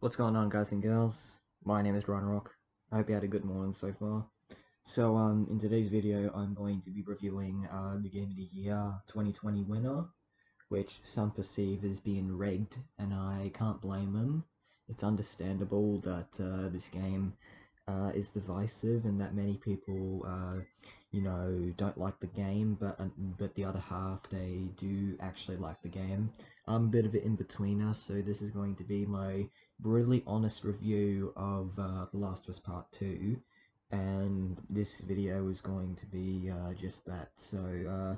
What's going on, guys and girls? My name is Ron Rock. I hope you had a good morning so far. So, in today's video, I'm going to be reviewing the Game of the Year 2020 winner, which some perceive as being rigged, and I can't blame them. It's understandable that this game is divisive and that many people, don't like the game, but the other half, they do actually like the game. I'm a bit of an in-betweener, so this is going to be my brutally honest review of The Last of Us Part 2, and this video is going to be just that. So,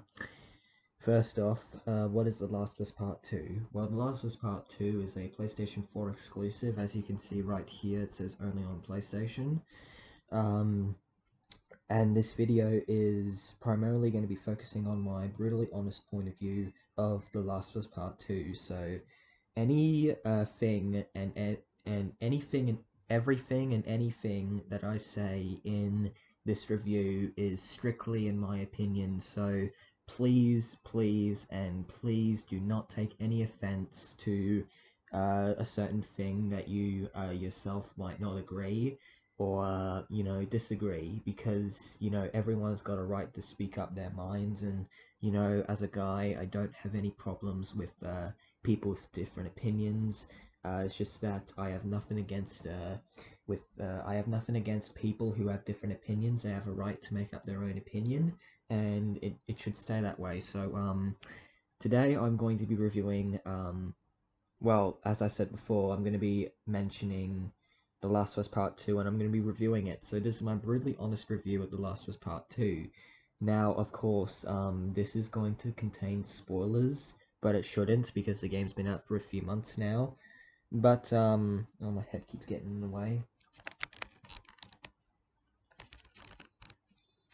first off, what is The Last of Us Part 2? Well, The Last of Us Part 2 is a PlayStation 4 exclusive. As you can see right here, it says only on PlayStation. And this video is primarily going to be focusing on my brutally honest point of view of The Last of Us Part 2. So, any thing and anything and everything and anything that I say in this review is strictly in my opinion, so please do not take any offense to a certain thing that you yourself might not agree or disagree, because everyone's got a right to speak up their minds. And as a guy, I don't have any problems with people with different opinions. It's just that I have nothing against I have nothing against people who have different opinions. They have a right to make up their own opinion, and it should stay that way. So today I'm going to be reviewing well, as I said before, I'm going to be mentioning The Last of Us Part 2, and I'm going to be reviewing it. So this is my brutally honest review of The Last of Us Part 2. Now, of course, this is going to contain spoilers, but it shouldn't, because the game's been out for a few months now. But, oh, my head keeps getting in the way.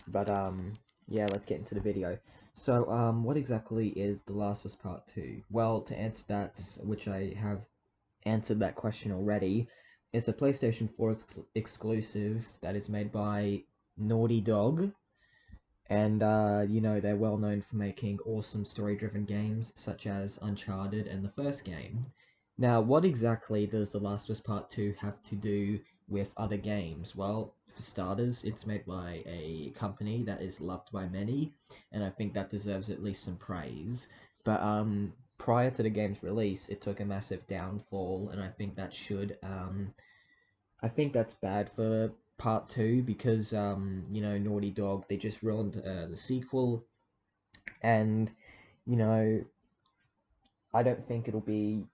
But, yeah, let's get into the video. So, what exactly is The Last of Us Part 2? Well, to answer that, which I have answered that question already, it's a PlayStation 4 exclusive that is made by Naughty Dog, and they're well known for making awesome story-driven games such as Uncharted and the first game. Now, what exactly does The Last of Us Part 2 have to do with other games? Well, for starters, it's made by a company that is loved by many, and I think that deserves at least some praise. But prior to the game's release, it took a massive downfall, and I think that's bad for part two, because Naughty Dog, they just ruined the sequel, and you know I don't think it'll be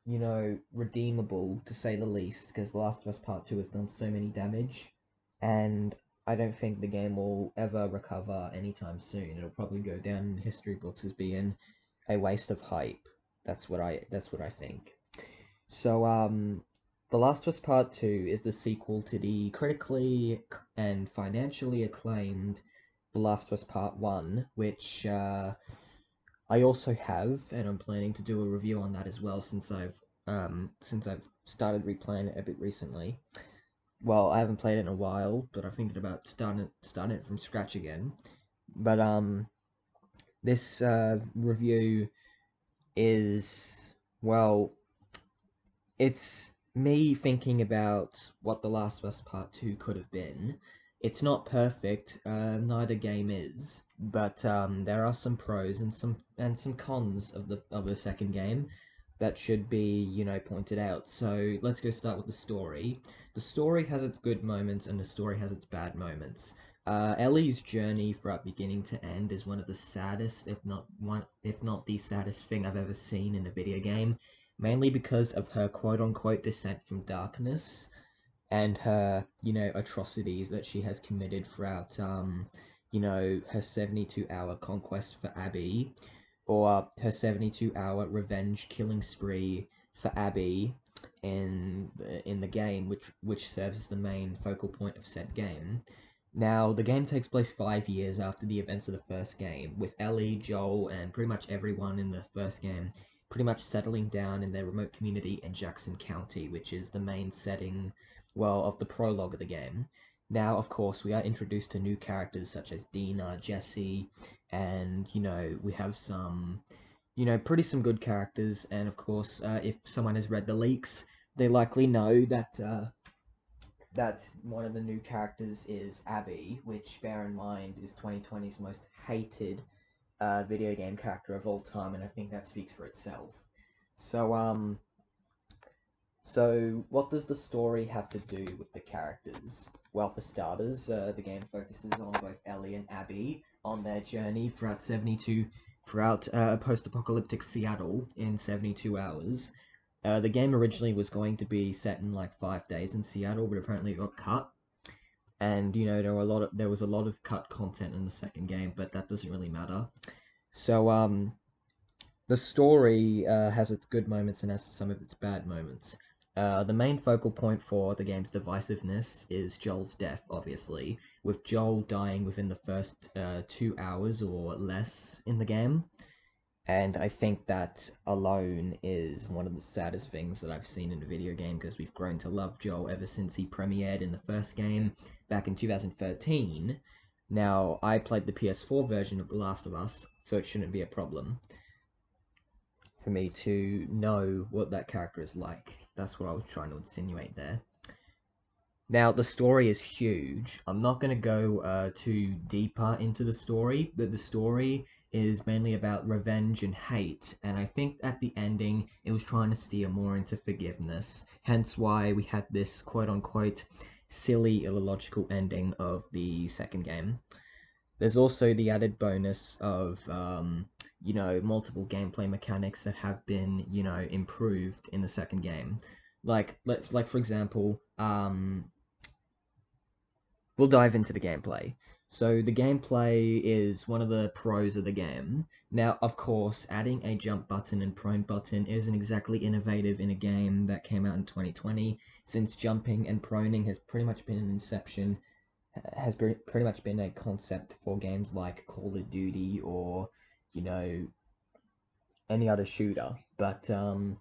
redeemable, to say the least, because The Last of Us Part 2 has done so many damage, and I don't think the game will ever recover anytime soon. It'll probably go down in history books as being a waste of hype. That's what I think. So, The Last of Us Part 2 is the sequel to the critically and financially acclaimed The Last of Us Part 1, which I also have, and I'm planning to do a review on that as well, since I've started replaying it a bit recently. Well, I haven't played it in a while, but I'm thinking about starting it from scratch again. But this review is, well, it's me thinking about what The Last of Us Part 2 could have been. It's not perfect, neither game is, but there are some pros and some cons of the second game that should be, pointed out. So let's go start with the story. The story has its good moments and the story has its bad moments. Ellie's journey from beginning to end is one of the saddest, if not the saddest thing I've ever seen in a video game, mainly because of her quote-unquote descent from darkness and her, atrocities that she has committed throughout, her 72-hour conquest for Abby, or her 72-hour revenge killing spree for Abby in the game, which serves as the main focal point of said game. Now, the game takes place 5 years after the events of the first game, with Ellie, Joel, and pretty much everyone in the first game pretty much settling down in their remote community in Jackson County, which is the main setting, well, of the prologue of the game. Now, of course, we are introduced to new characters such as Dina, Jesse, and, we have some, some good characters, and of course, if someone has read the leaks, they likely know that that one of the new characters is Abby, which, bear in mind, is 2020's most hated video game character of all time, and I think that speaks for itself. So, so what does the story have to do with the characters? Well, for starters, the game focuses on both Ellie and Abby on their journey throughout post-apocalyptic Seattle in 72 hours. The game originally was going to be set in like 5 days in Seattle, but apparently it got cut. And you know there was a lot of cut content in the second game, but that doesn't really matter. So the story has its good moments and has some of its bad moments. The main focal point for the game's divisiveness is Joel's death, obviously, with Joel dying within the first 2 hours or less in the game. And I think that alone is one of the saddest things that I've seen in a video game, because we've grown to love Joel ever since he premiered in the first game back in 2013. Now, I played the PS4 version of The Last of Us, so it shouldn't be a problem for me to know what that character is like. That's what I was trying to insinuate there. Now, the story is huge. I'm not going to go too deeper into the story, but the story is mainly about revenge and hate, and I think at the ending it was trying to steer more into forgiveness, hence why we had this quote-unquote silly, illogical ending of the second game. There's also the added bonus of, you know, multiple gameplay mechanics that have been, you know, improved in the second game. Like for example, we'll dive into the gameplay. So the gameplay is one of the pros of the game. Now, of course, adding a jump button and prone button isn't exactly innovative in a game that came out in 2020, since jumping and proning has pretty much been an inception, has pretty much been a concept for games like Call of Duty or, you know, any other shooter. But the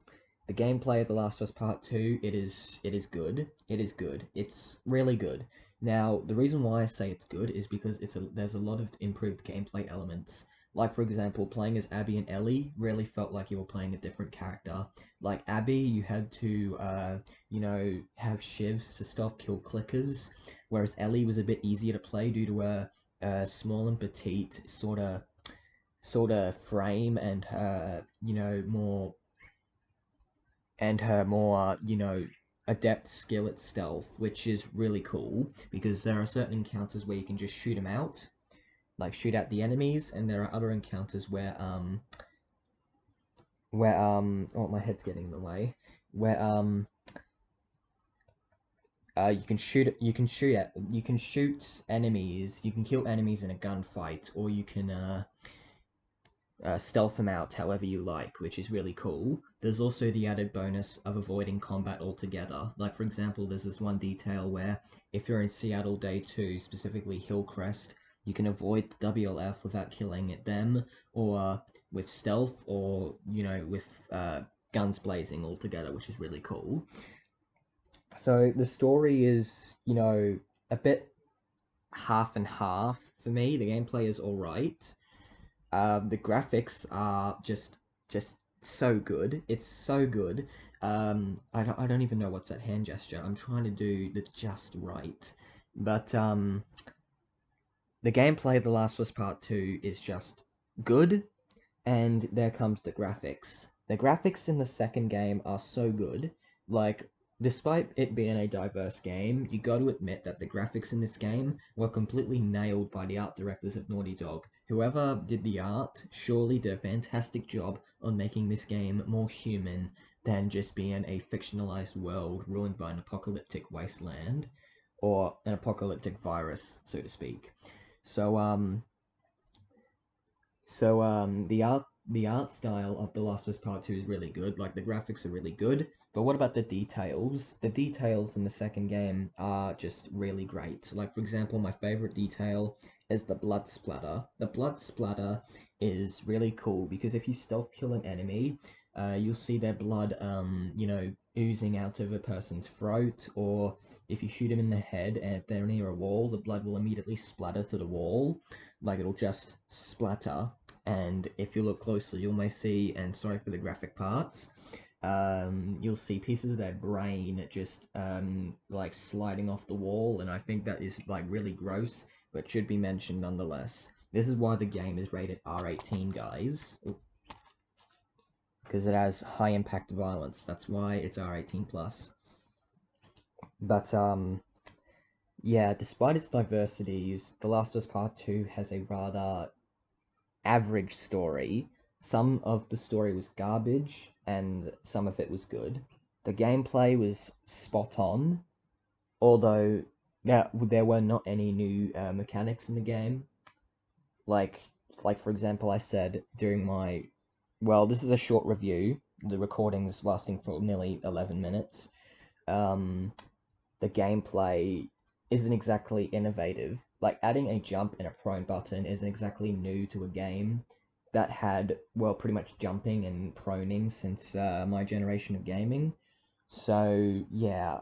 gameplay of The Last of Us Part 2, it is good. It is good. It's really good. Now, the reason why I say it's good is because there's a lot of improved gameplay elements. Like, for example, playing as Abby and Ellie really felt like you were playing a different character. Like Abby, you had to, you know, have shivs to stealth kill clickers, whereas Ellie was a bit easier to play due to her small and petite sort of frame and her, you know, more, you know, adept skill at stealth, which is really cool, because there are certain encounters where you can just shoot them out, like shoot out the enemies, and there are other encounters where oh, my head's getting in the way, where you can shoot enemies, you can kill enemies in a gunfight, or you can stealth them out however you like, which is really cool. There's also the added bonus of avoiding combat altogether. Like, for example, there's this one detail where if you're in Seattle Day 2, specifically Hillcrest, you can avoid the WLF without killing them, or with stealth, or, you know, with guns blazing altogether, which is really cool. So the story is, you know, a bit half and half for me. The gameplay is alright. The graphics are just so good. It's so good. I don't even know what's that hand gesture. I'm trying to do the just right. But the gameplay of The Last of Us Part 2 is just good, and there comes the graphics. The graphics in the second game are so good. Like, despite it being a diverse game, you got to admit that the graphics in this game were completely nailed by the art directors of Naughty Dog. Whoever did the art surely did a fantastic job on making this game more human than just being a fictionalized world ruined by an apocalyptic wasteland, or an apocalyptic virus, so to speak. So, the art style of The Last of Us Part 2 is really good. Like, the graphics are really good. But what about the details? The details in the second game are just really great. Like, for example, my favorite detail is the blood splatter. The blood splatter is really cool because if you stealth kill an enemy, you'll see their blood, you know, oozing out of a person's throat, or if you shoot them in the head and if they're near a wall, the blood will immediately splatter to the wall. Like, it'll just splatter, and if you look closely, you may see, and sorry for the graphic parts, you'll see pieces of their brain just like sliding off the wall, and I think that is like really gross, but should be mentioned nonetheless. This is why the game is rated R18, guys, because it has high impact violence. That's why it's R18 plus. But yeah, despite its diversities, The Last of Us Part 2 has a rather average story. Some of the story was garbage, and some of it was good. The gameplay was spot on, although there were not any new mechanics in the game. Like, like for example, I said during my, well, this is a short review. The recording is lasting for nearly 11 minutes. The gameplay isn't exactly innovative. Like, adding a jump and a prone button isn't exactly new to a game that had, well, pretty much jumping and proning since my generation of gaming. So, yeah,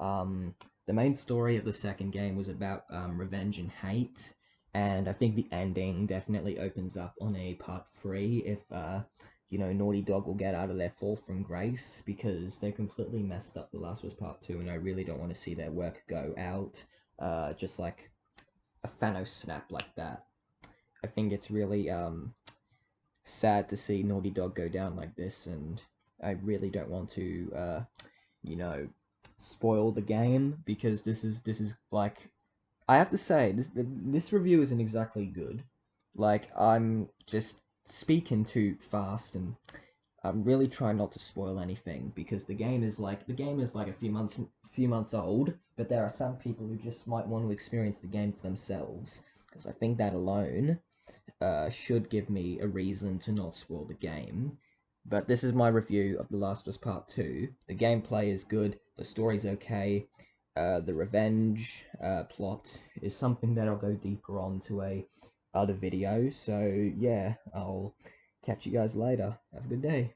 the main story of the second game was about revenge and hate, and I think the ending definitely opens up on a part 3 if, Naughty Dog will get out of their fall from grace, because they completely messed up The Last of Us Part 2, and I really don't want to see their work go out, just like a Thanos snap like that. I think it's really, sad to see Naughty Dog go down like this, and I really don't want to, you know, spoil the game, because this is like, I have to say, this review isn't exactly good. Like, I'm just speaking too fast, and I'm really trying not to spoil anything, because the game is like a few months old, but there are some people who just might want to experience the game for themselves, because I think that alone should give me a reason to not spoil the game. But this is my review of The Last of Us Part 2. The gameplay is good, the story's okay, the revenge plot is something that I'll go deeper on to a other video. So yeah, I'll catch you guys later. Have a good day.